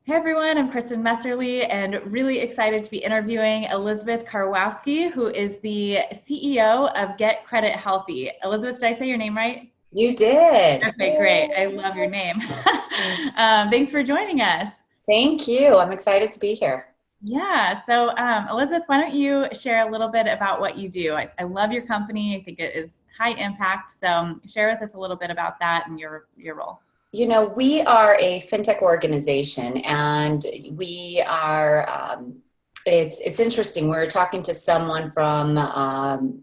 Hey everyone, I'm Kristen Messerly and really excited to be interviewing Elizabeth Karwowski, who is the CEO of Get Credit Healthy. Elizabeth, did I say your name right? You did. Okay, great. I love your name. Thanks for joining us. Thank you. I'm excited to be here. Yeah, so Elizabeth, why don't you share a little bit about what you do? I love your company. I think it is high impact. So share with us a little bit about that and your role. We are a fintech organization, and we are. It's interesting. We're talking to someone from a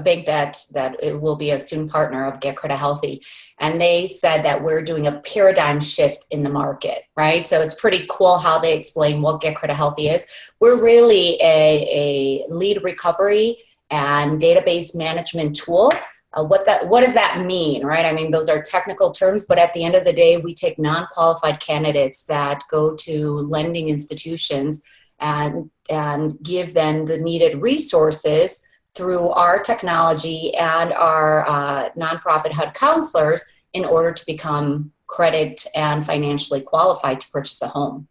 bank that it will be a student partner of Get Credit Healthy, and they said that we're doing a paradigm shift in the market, right? So it's pretty cool how they explain what Get Credit Healthy is. We're really a lead recovery and database management tool. What does that mean, right? I mean, those are technical terms, but at the end of the day, we take non-qualified candidates that go to lending institutions and give them the needed resources through our technology and our nonprofit HUD counselors in order to become credit and financially qualified to purchase a home.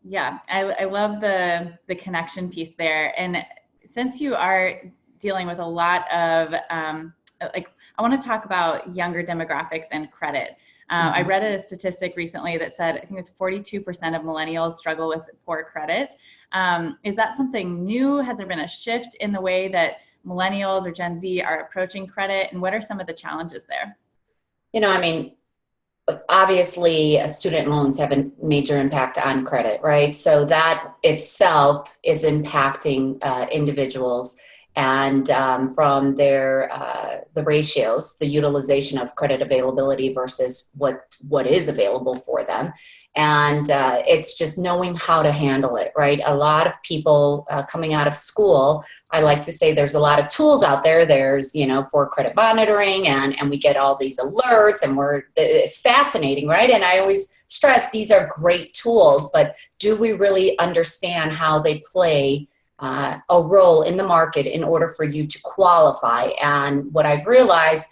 Yeah, I love the connection piece there. And since you are dealing with a lot of I want to talk about younger demographics and credit. I read a statistic recently that said I think it was 42% of millennials struggle with poor credit. Is that something new? Has there been a shift in the way that millennials or Gen Z are approaching credit, and what are some of the challenges there? I mean, obviously student loans have a major impact on credit, right? So that itself is impacting individuals, and from the ratios, the utilization of credit availability versus what is available for them. And it's just knowing how to handle it, right? A lot of people coming out of school, I like to say there's a lot of tools out there. There's, for credit monitoring, and we get all these alerts, and it's fascinating, right? And I always stress these are great tools, but do we really understand how they play a role in the market in order for you to qualify? And what I've realized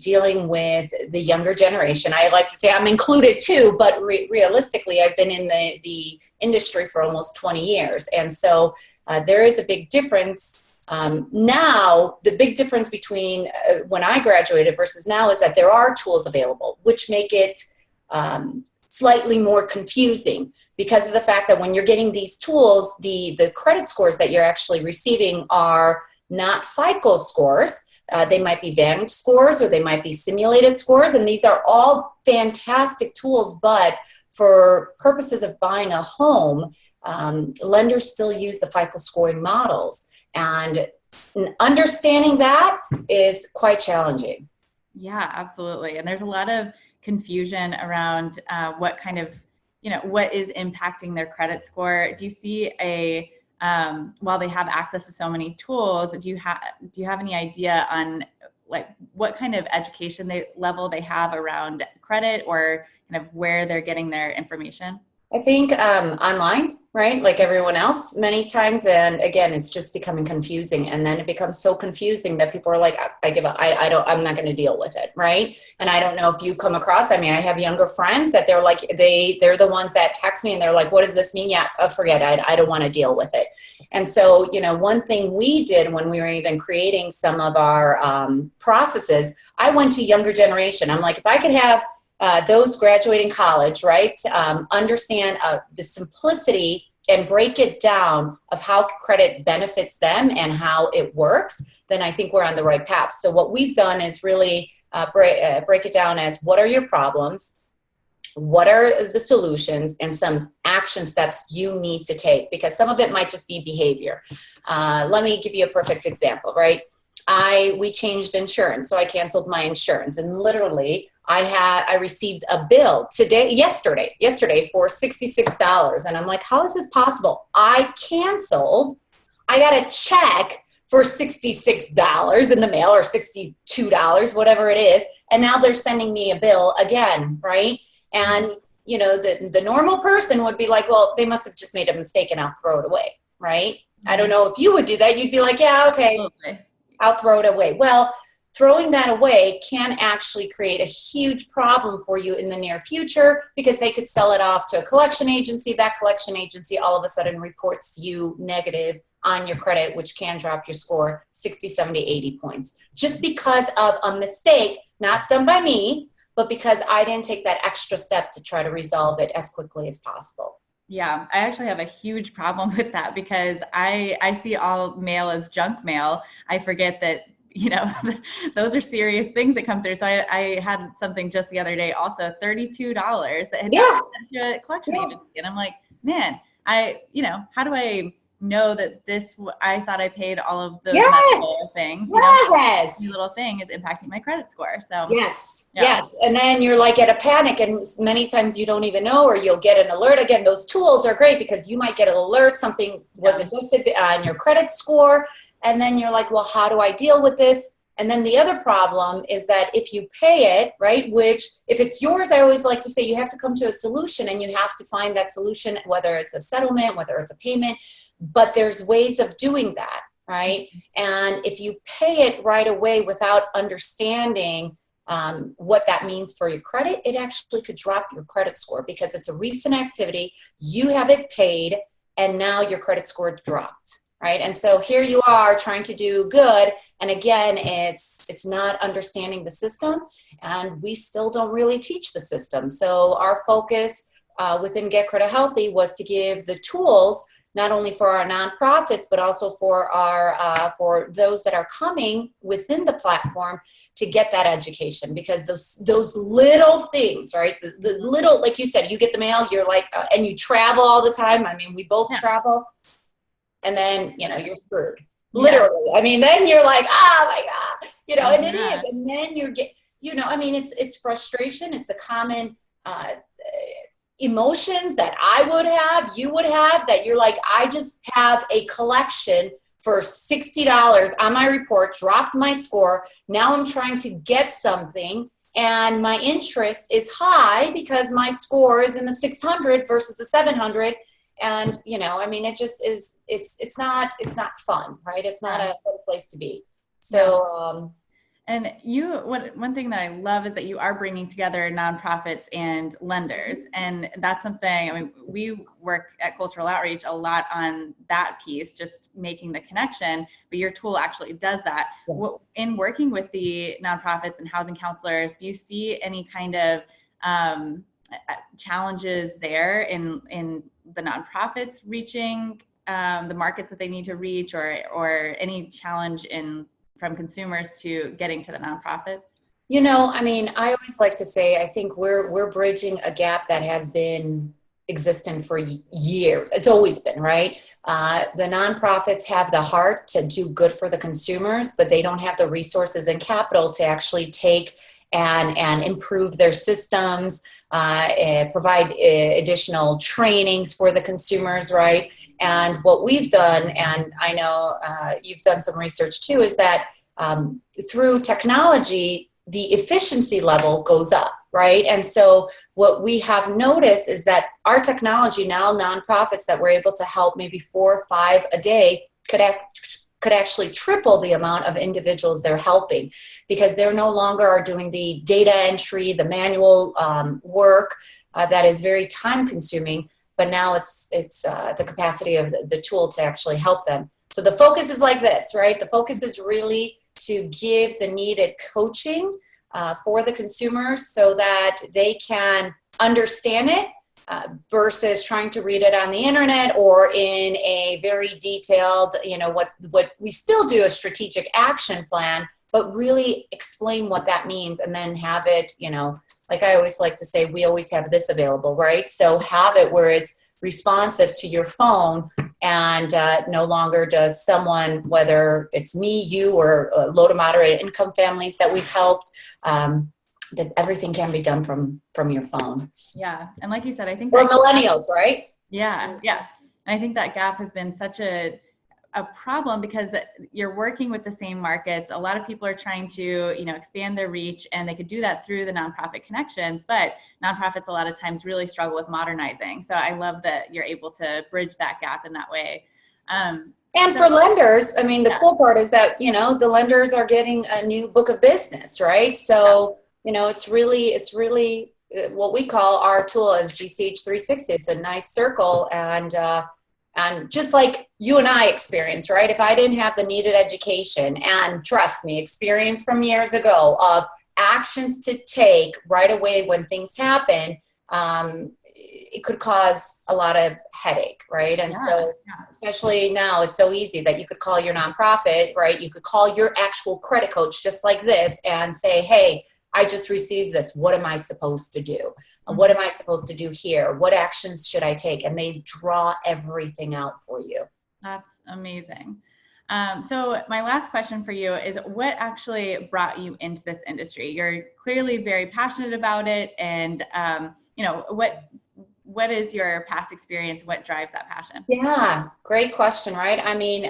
dealing with the younger generation, I like to say I'm included too, but realistically, I've been in the industry for almost 20 years. And so there is a big difference. Now, the big difference between when I graduated versus now is that there are tools available, which make it slightly more confusing because of the fact that when you're getting these tools, the credit scores that you're actually receiving are not FICO scores. They might be Vantage scores, or they might be simulated scores, and these are all fantastic tools, but for purposes of buying a home, lenders still use the FICO scoring models, and understanding that is quite challenging. Yeah, absolutely. And there's a lot of confusion around what kind of, what is impacting their credit score. Do you see while they have access to so many tools, do you have any idea on like what kind of education level they have around credit, or kind of where they're getting their information? I think online, right? Like everyone else, many times. And again, it's just becoming confusing. And then it becomes so confusing that people are like, I give up. I'm not going to deal with it, right? And I don't know if you come across. I mean, I have younger friends that they're like, they're the ones that text me and they're like, what does this mean? Yeah, forget it. I don't want to deal with it. And so, one thing we did when we were even creating some of our processes, I went to younger generation. I'm like, if I could have those graduating college, right, understand the simplicity and break it down of how credit benefits them and how it works, then I think we're on the right path. So what we've done is really break it down as what are your problems, what are the solutions, and some action steps you need to take, because some of it might just be behavior. Let me give you a perfect example, right? We changed insurance, so I canceled my insurance, and literally I received a bill yesterday for $66, and I'm like, how is this possible? I got a check for $66 in the mail, or $62, whatever it is, and now they're sending me a bill again, right? And the normal person would be like, well, they must have just made a mistake and I'll throw it away, right? I don't know if you would do that. You'd be like, yeah, okay. Absolutely. I'll throw it away. Well, throwing that away can actually create a huge problem for you in the near future, because they could sell it off to a collection agency. That collection agency all of a sudden reports you negative on your credit, which can drop your score 60, 70, 80 points, just because of a mistake, not done by me, but because I didn't take that extra step to try to resolve it as quickly as possible. Yeah, I actually have a huge problem with that, because I see all mail as junk mail. I forget that, those are serious things that come through. So I had something just the other day, also $32 that had gotten sent to a collection agency. And I'm like, man, how do I know that I thought I paid all of those medical things, Yes. Little thing is impacting my credit score. So yes. And then you're like at a panic, and many times you don't even know, or you'll get an alert. Again, those tools are great because you might get an alert, something was adjusted on your credit score. And then you're like, well, how do I deal with this? And then the other problem is that if you pay it, right, which if it's yours, I always like to say you have to come to a solution, and you have to find that solution, whether it's a settlement, whether it's a payment, but there's ways of doing that, right? And if you pay it right away without understanding what that means for your credit, it actually could drop your credit score, because it's a recent activity, you have it paid, and now your credit score dropped. Right. And so here you are trying to do good. And again, it's not understanding the system, and we still don't really teach the system. So our focus within Get Credit Healthy was to give the tools, not only for our nonprofits, but also for for those that are coming within the platform, to get that education, because those little things, right? The little, like you said, you get the mail, you're like, and you travel all the time. I mean, we both travel. And then, you're screwed, literally. I mean, then you're like, oh my God, and it is. And then it's frustration. It's the common emotions that I would have, you would have, that you're like, I just have a collection for $60 on my report, dropped my score. Now I'm trying to get something, and my interest is high because my score is in the 600 versus the 700. And, it just is, it's not fun, right? It's not a fun place to be. So, and one thing that I love is that you are bringing together nonprofits and lenders. And that's something, we work at Cultural Outreach a lot on that piece, just making the connection, but your tool actually does that. Yes. In working with the nonprofits and housing counselors, do you see any kind of challenges there in the nonprofits reaching the markets that they need to reach, or any challenge from consumers to getting to the nonprofits? I always like to say, I think we're bridging a gap that has been existent for years. It's always been, right? The nonprofits have the heart to do good for the consumers, but they don't have the resources and capital to actually take and improve their systems, provide additional trainings for the consumers, right? And what we've done, and I know you've done some research too, is that through technology, the efficiency level goes up, right? And so what we have noticed is that our technology now, nonprofits that we're able to help maybe 4 or 5 a day could actually triple the amount of individuals they're helping, because they're no longer are doing the data entry, the manual work that is very time consuming, but now it's the capacity of the tool to actually help them. So the focus is like this, right? The focus is really to give the needed coaching for the consumers so that they can understand it, versus trying to read it on the internet or in a very detailed, what we still do a strategic action plan, but really explain what that means, and then have it, like I always like to say, we always have this available, right? So have it where it's responsive to your phone, and no longer does someone, whether it's me, you, or low to moderate income families that we've helped, that everything can be done from your phone. Yeah. And like you said, I think we're millennials, right? Yeah. Yeah. And I think that gap has been such a problem, because you're working with the same markets. A lot of people are trying to, expand their reach, and they could do that through the nonprofit connections, but nonprofits a lot of times really struggle with modernizing. So I love that you're able to bridge that gap in that way. And So, for lenders, I mean, the yeah, cool part is that, the lenders are getting a new book of business, right? So, it's really what we call our tool as GCH 360. It's a nice circle. And just like you and I experience, right? If I didn't have the needed education and trust me, experience from years ago of actions to take right away when things happen, it could cause a lot of headache, right? And so, especially now, it's so easy that you could call your nonprofit, right? You could call your actual credit coach just like this and say, hey, I just received this. What am I supposed to do? What am I supposed to do here? What actions should I take? And they draw everything out for you. That's amazing. So my last question for you is, what actually brought you into this industry? You're clearly very passionate about it, and what is your past experience? What drives that passion? Yeah, great question, right? I mean,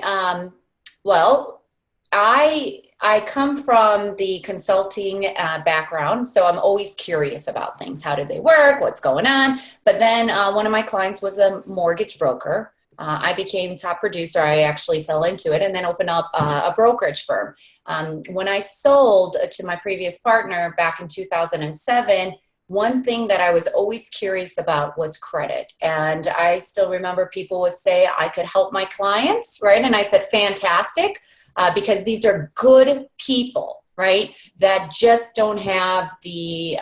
well, I come from the consulting background, so I'm always curious about things. How do they work? What's going on? But then one of my clients was a mortgage broker. I became top producer. I actually fell into it and then opened up a brokerage firm. When I sold to my previous partner back in 2007, one thing that I was always curious about was credit. And I still remember people would say I could help my clients, right? And I said, fantastic, because these are good people, right? That just don't have the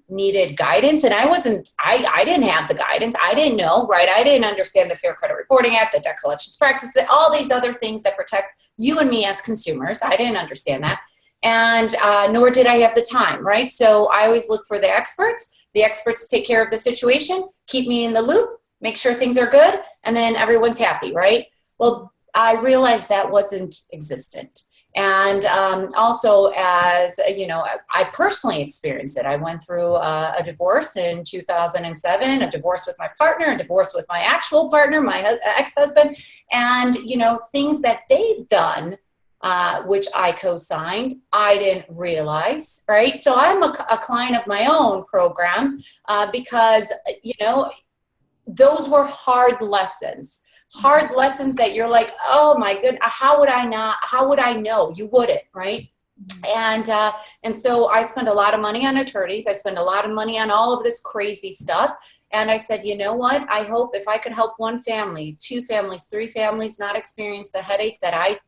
needed guidance. And I didn't have the guidance. I didn't know, right? I didn't understand the Fair Credit Reporting Act, the debt collections practices, all these other things that protect you and me as consumers. I didn't understand that. And nor did I have the time, right? So I always look for the experts. The experts take care of the situation, keep me in the loop, make sure things are good, and then everyone's happy, right? Well, I realized that wasn't existent. And also, as you know, I personally experienced it. I went through a divorce in 2007, a divorce with my partner, a divorce with my actual partner, my ex-husband, and things that they've done, which I co-signed, I didn't realize, right? So I'm a client of my own program because, those were hard lessons that you're like, oh my goodness, how would I know? You wouldn't, right? And so I spent a lot of money on attorneys. I spent a lot of money on all of this crazy stuff. And I said, you know what? I hope if I could help one family, two families, three families not experience the headache that I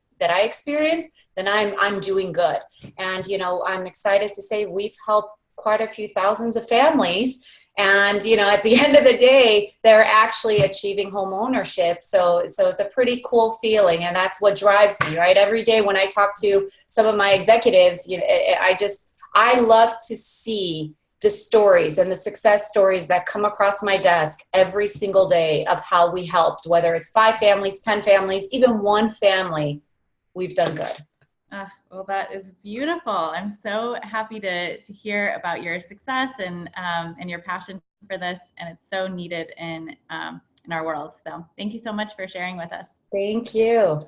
experience, then I'm doing good. And, I'm excited to say we've helped quite a few thousands of families. And, at the end of the day, they're actually achieving home ownership. So it's a pretty cool feeling. And that's what drives me, right? Every day when I talk to some of my executives, I love to see the stories and the success stories that come across my desk every single day of how we helped, whether it's 5 families, 10 families, even one family. We've done good. Well, that is beautiful. I'm so happy to hear about your success and your passion for this, and it's so needed in our world. So thank you so much for sharing with us. Thank you.